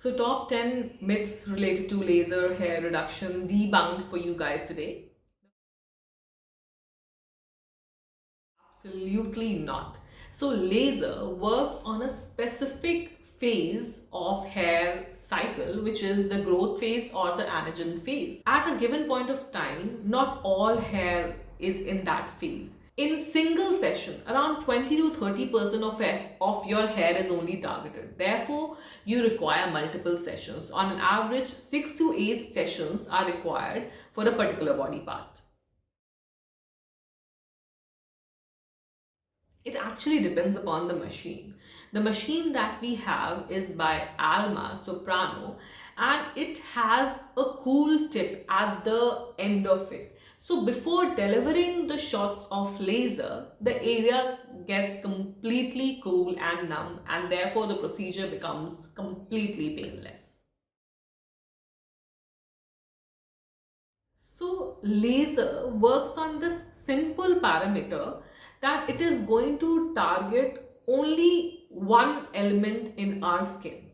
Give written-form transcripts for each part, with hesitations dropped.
So top 10 myths related to laser hair reduction debunked for you guys today. Absolutely not. So laser works on a specific phase of hair cycle, which is the growth phase or the anagen phase. At a given point of time, not all hair is in that phase. In single session, around 20 to 30% of your hair is only targeted. Therefore, you require multiple sessions. On an average, 6 to 8 sessions are required for a particular body part. It actually depends upon the machine. The machine that we have is by Alma Soprano, and it has a cool tip at the end of it. So before delivering the shots of laser, the area gets completely cool and numb, and therefore the procedure becomes completely painless. So laser works on this simple parameter that it is going to target only one element in our skin.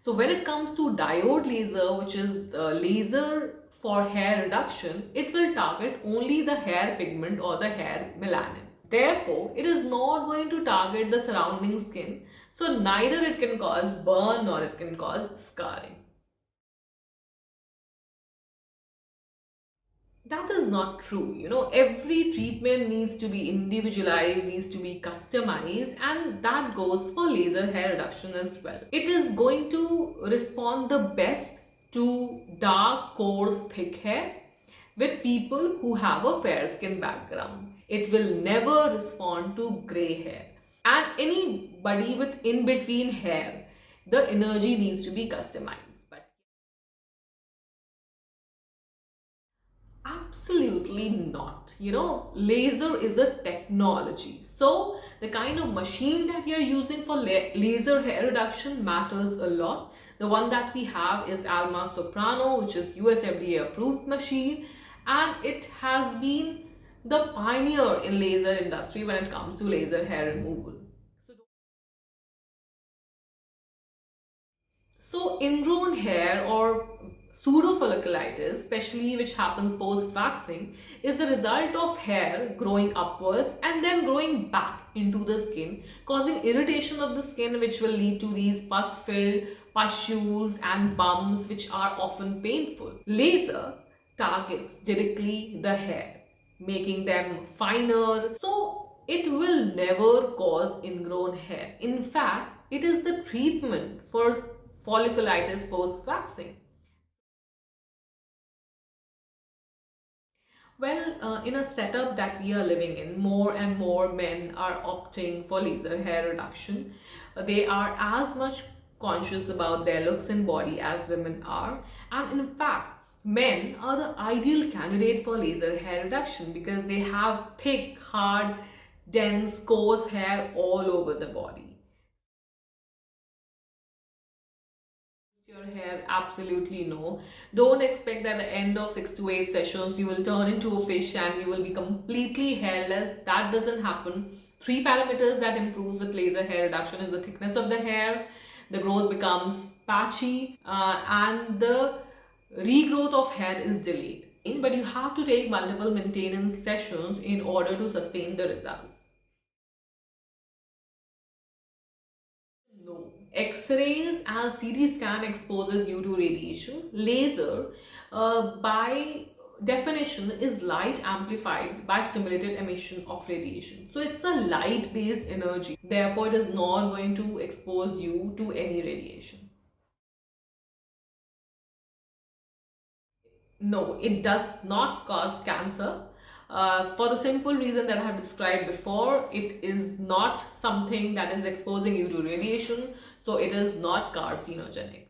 So when it comes to diode laser, which is the laser for hair reduction, it will target only the hair pigment or the hair melanin. Therefore, it is not going to target the surrounding skin. So neither it can cause burn nor it can cause scarring. That is not true. Every treatment needs to be individualized, needs to be customized, and that goes for laser hair reduction as well. It is going to respond the best to dark, coarse, thick hair with people who have a fair skin background. It will never respond to gray hair. And anybody with in between hair, the energy needs to be customized. Absolutely not. Laser is a technology. So the kind of machine that you're using for laser hair reduction matters a lot. The one that we have is Alma Soprano, which is US FDA approved machine, and it has been the pioneer in laser industry when it comes to laser hair removal. So ingrown hair or pseudofolliculitis, especially which happens post-waxing, is the result of hair growing upwards and then growing back into the skin, causing irritation of the skin, which will lead to these pus-filled pustules and bumps, which are often painful. Laser targets directly the hair, making them finer, so it will never cause ingrown hair. In fact, it is the treatment for folliculitis post-waxing. Well, in a setup that we are living in, more and more men are opting for laser hair reduction. They are as much conscious about their looks and body as women are. And in fact, men are the ideal candidate for laser hair reduction because they have thick, hard, dense, coarse hair all over the body. Your hair? Absolutely no. Don't expect that at the end of 6 to 8 sessions you will turn into a fish and you will be completely hairless. That doesn't happen. Three parameters that improves with laser hair reduction is the thickness of the hair, the growth becomes patchy, and the regrowth of hair is delayed. But you have to take multiple maintenance sessions in order to sustain the results. No. X-rays and CT scan exposes you to radiation. Laser, by definition, is light amplified by stimulated emission of radiation. So it's a light-based energy. Therefore, it is not going to expose you to any radiation. No, it does not cause cancer. For the simple reason that I have described before, it is not something that is exposing you to radiation, so it is not carcinogenic.